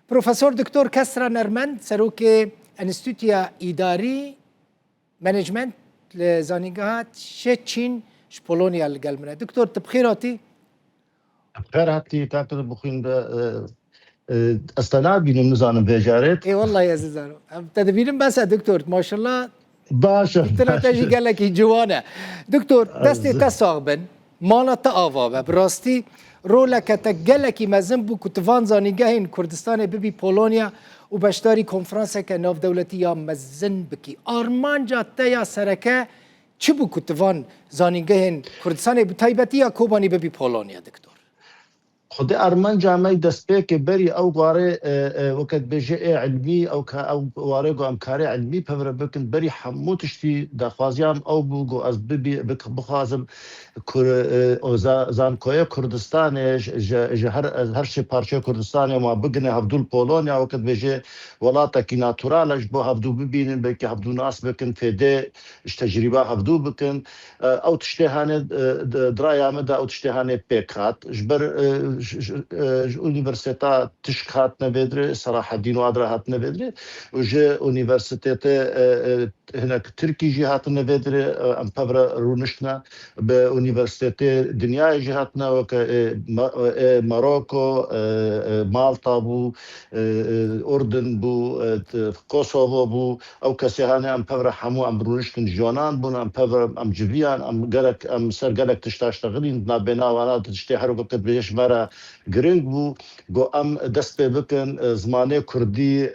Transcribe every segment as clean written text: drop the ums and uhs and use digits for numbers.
پروفسور دکتور کسرا نرمند سروک انستیتویا اداری منیجمنت لزانینگاه چین پولونیا لگل منه. دکتور تبخیراتی؟ بخير هاتي كاكل بخين استناد بينو نزانم بجارت. اي والله يا زيزانو تدبيرم بس دكتور ما شاء الله باشا تجي قال لك جوانا دكتور دستي تساغبن مالا تآوا براستي رولك تقلك مازنبو كتفان زانيجاهين كردستان ببي بولونيا وبشتاري كونفرانسا كناف دولتي يا مزن بكي ارمانجا تيا سركه چبو كتفان زانيجاهين كردستان بتايبتي يا كوباني ببي بولونيا دكتور خود ارمان جامعه دستپیک بری او قاره وقت بجه علمی او قاره گو امکاری علمی پر بکن بری حموتشتی دخوازیام او بگو از ببی بخوازم زانکوی کردستان هر شی پارچه کردستان ما بگنه هفدول پولونیا وقت بجه ولاتا کی ناتورالش بو هفدو ببینن بکی هفدو ناس بکن فیده تجربه هفدو بکن او تشتهانه درایا مده او تشتهانه پیکات جبر universiteta tishk hat nevedre Salahaddin Wadra hat nevedre وجه universitet هناك تركي جهات nevedre ام pavra runishna به universitet دنيا جهاتنا وك ماروكو مالطا بو اردن بو كوسوفو بو او كسهانه ام pavra حمو ام runishtin جونان بو ام pavra ام جبيان ام قالك ام سر قالك تشتغلين نابنا وانا تشتهر وقت بيش مرة گرنگ بو گو ام دست پی بکن زمانه کردی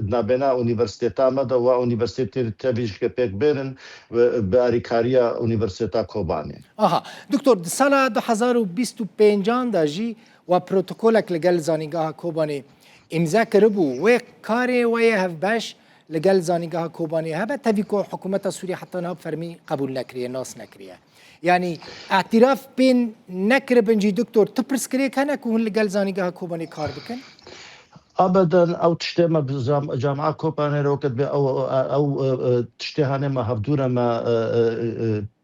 نابنا اونیورسیتا مده و اونیورسیتی تبیش که پیک برن به اریکاریا اونیورسیتا کوبانی. آها دکتور سال 2025 دا جی و پروتکولک لگل زانیگاه کوبانی امضا کربو و کاری و یه هفبش لگل زانیگاه کوبانی هبه تبیکو حکومت سوریه حتی ناب فرمی قبول نکریه ناس نکریه يعني اعتراف بين نكر بنجي دكتور تبرس كريه كان كون لقال زانيقها كوباني كار بكن ابدا او تشتما بجامعه كوباني روكت او تشتهانه ما هفدوره ما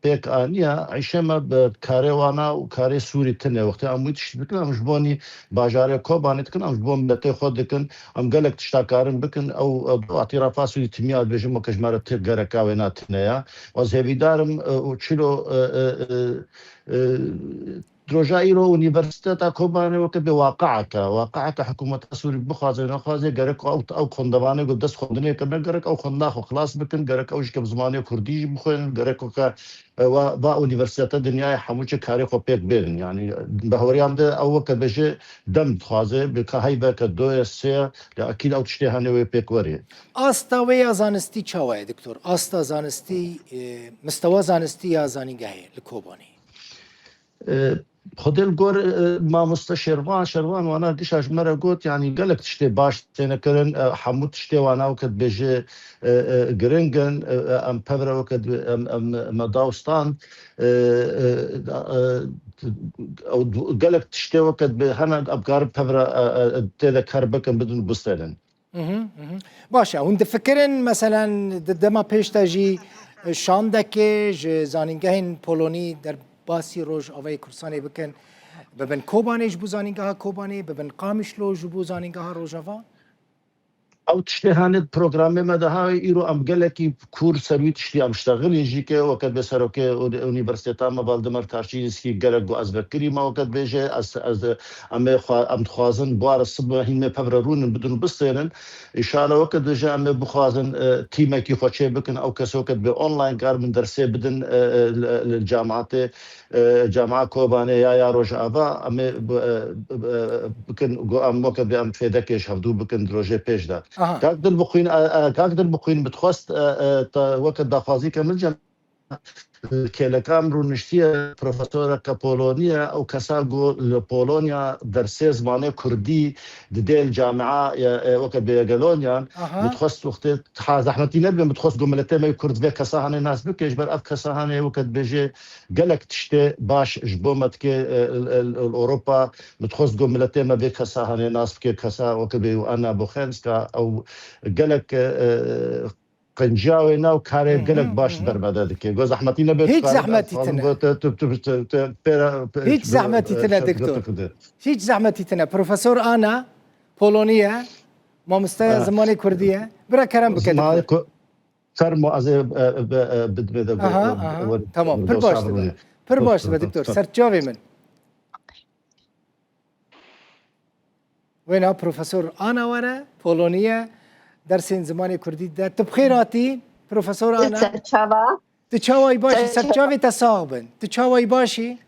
بيك انيا عيشما بكاري وانا وكاري سوري تنه وقت ام تشتبكن ام جبوني باجاره كوباني تكن ام جبون متي خودكن ام قالك تشتاكارن بكن او اعترافات سوري تميال بجم كجمره تغركا ويناتنيا وزهبيدارم وتشلو دروجايرو اونيفرسيتاتا كوباني وقت واقعك حكومه سوري بخازن خازي غرق او خندوانه قدس خندني كن غرق او خنداخ خلاص بكن غرق او شكب زمانه كردي بخون غرق و اونيفرسيتا دنيا حموچ كاري خو بيك بين يعني بهوريام ده او وقت بجي دم خازي بكهيبه كدو سي اكيد او تشتهانه و بيك وري استا ويا زانستي چاوي دكتور استا زانستي مستوى زانستي يا زانيگاهي لكوباني خدل گور ما شروان وانا دیش اج مرا گوت يعني قالك تشتي باش تنكرن حمود تشتي وانا وقت بيجي گرنگن ام پبر وقت ام مداوستان او قالك تشتي وقت بهنا ابقار پبر تذكر بكن بدون بستلن باشه وانت فكرن مثلا دما پیش تاجي شاندك زانيگاهن پولوني در باسی روز آوای کردستانی بکن ببن کوبانیش بوزانیگاه کوبانی ببن قامش لوج بوزانیگاه روجاوا او تشتهانه برنامه مدهای ایرو ام گلکی کور سرویت شتی ام اشتغل یجی که وقت بسروکه اونیورسیتا ما بالدمر تارچینسکی گلک گو از بکری ما وقت بیجه از ام خوازن بار الصبح هین پبررون بدون بسترن ان شاء الله وقت بجه ام بخوازن تیمه کی خوچه بکن او کس وقت به آنلاین کار من درسه بدن الجامعات جامعه کوبانه یا روجاوا ام بکن گو ام وقت به ام فیدکش هفدو بکن دروجه پیش داد كاقدر بخوين بتخواست وقت دافازي كامل كلكام رونشتيه بروفيسورة كبولونيا او كساغو لبولونيا درسي زمانه كردي ديل جامعه وقت بيغالونيا بتخص وقت زحمتي نبي بتخص جملتي ما كرد في كساهانه ناس بكيش بر اف كساهانه وقت بيجي قالك تشتي باش جبومت كي اوروبا بتخص جملتي ما في كساهانه ناس كي كسا وقت بي انا بوخنسكا او قالك قنجاوي ناو كاري قلق باش بربادة دكي قو زحمتي نبت هيك زحمتي تنا هيك زحمتي تنا دكتور هيك زحمتي تنا بروفيسور أنا پولونیه مامستای زمانی کردیه برا کرم بکه دکتور فرمو از بدبده تمام پر باش دکتور سرچاوی من وینا پروفسور آنا وره پولونیه درسین زمانی کردی ده تبخیراتی پروفسور آنا تچاوی باشی سرچاوی تساغبن تچاوی باشی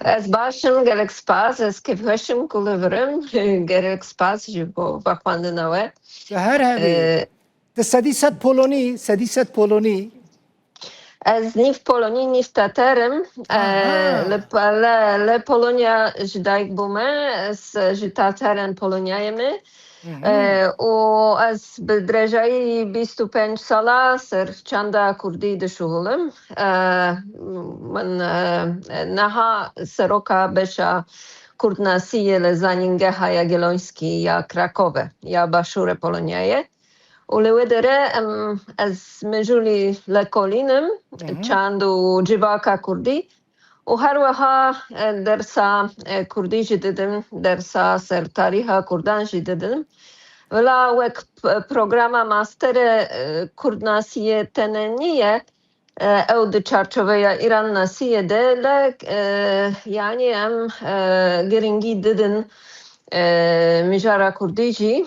از باشم گرک سپاس از که باشم کلورم گرک سپاس جبو بخواندنوه هر همی سدیست پولونی از نیف پولونی نیف تاترم لپولونیا جدایک بومه از جتاترن پولونیایمه و از بدرجایی 25 ساله سر چنده کردی دشولم من نها سروکا بشه کردناسی لزانینگه های گلونسکی یا کراکوه یا باشور پولونیایه ولو داره از مجولی لکولینم چند و جواکا کردی و هر وها درسا کردی جدیدم درسا سر تاریخ کردان جدیدم ولی وک پروگرام ماستر کردناسی تنینیه او د چارچوبه ایران ناسیه ده لک یعنی گرینگی دیدن مجارا کردیجی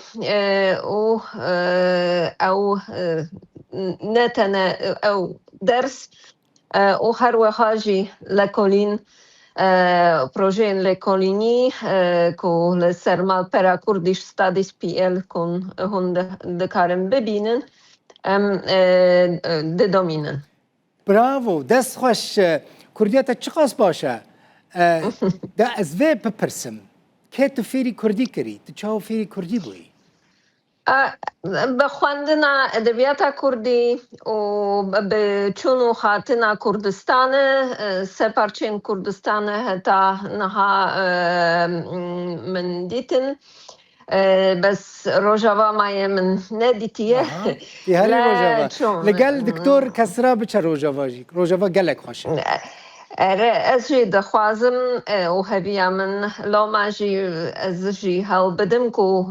او نتنه او درس او هر وحاجی لکولین پروژه لکولینی که لسرمال پرا کردیش ستادیس پی ال کن هند دکارم ببینن ددومینن براو دست خوش کردیت چقاس باشه ده از وی بپرسم که تو فیری کردی کری تو چاو فیری کردی بوی به خواندن ادبیات کردی و به چونو خاطنا کردستان سپارچین کردستان حتی نها من دیتن بس روجاوا مایه من ندیتیه دی هری روجاوا لگل دکتور کسرا بچه روجاوا گلک خوشه از جی دخوازم و هبیا من لوما جی از جی هل بدم کو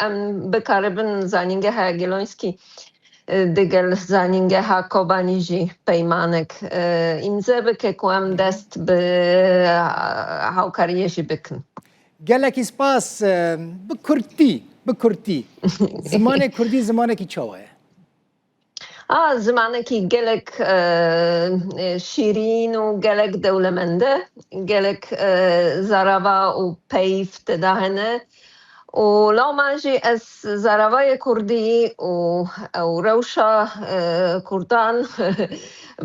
ام بکاربن زانینگه ها گلونسکی دگل زانینگه ها کوبانی جی پیمانک اینجا بکه کو ام دست به هاوکاریه جی بکن گلکی سپاس بکردی زمان کردی زمانه کی چاوه زمانه کی گلک شیرین و گلک دولمنده گلک زراوا و پیف تداهنه و لاماجی از زراوای کردی و روشا کردان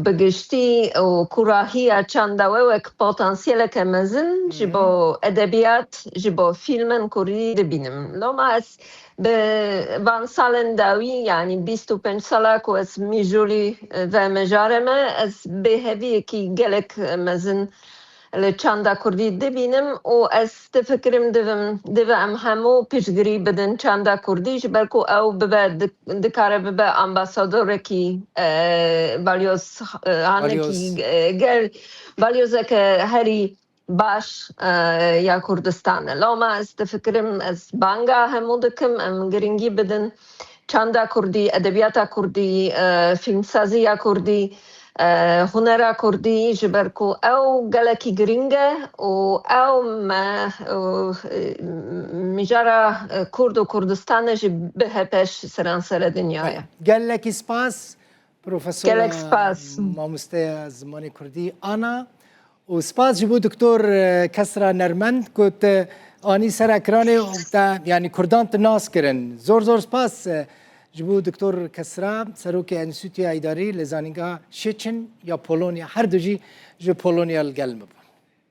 بگشتی و کراهی چنده وک پتانسیل که مزن جبو ادبیات جبو فیلم کردی دبینم لما از به وان سالن داوی یعنی 25 ساله که از میجولی و مجارمه از به هوی کی گلک مزن لچاندا کردی دبینم و از تفکرم دوام همو پیشگیری بدن چاندا کردی جبرکو او به دکاره به امباسادور کی بالیوز هنکی گل بالیوز که هری باش یا کردستان لما از تفکرم از بانگا همو دکم ام گرینگی بدن چاندا کردی ادبیات کردی فیلمسازی کردی هنر کردی جبرکو او گلکی گرینگه و او مجارا کرد و کردستان جی به پیش سرانسر دنیای گلکی سپاس پروفسور گلک سپاس مامسته زمانی کردی آنا و سپاس جبو دکتور کسرا نرمند کت آنی سر اکرانه یعنی کردان تناس کرن زور سپاس جبو دکتور کسرا سروک انستیتوی ایداری لزانینگا شچن یا پولونیا هر دو جی جو پولونیا الگلم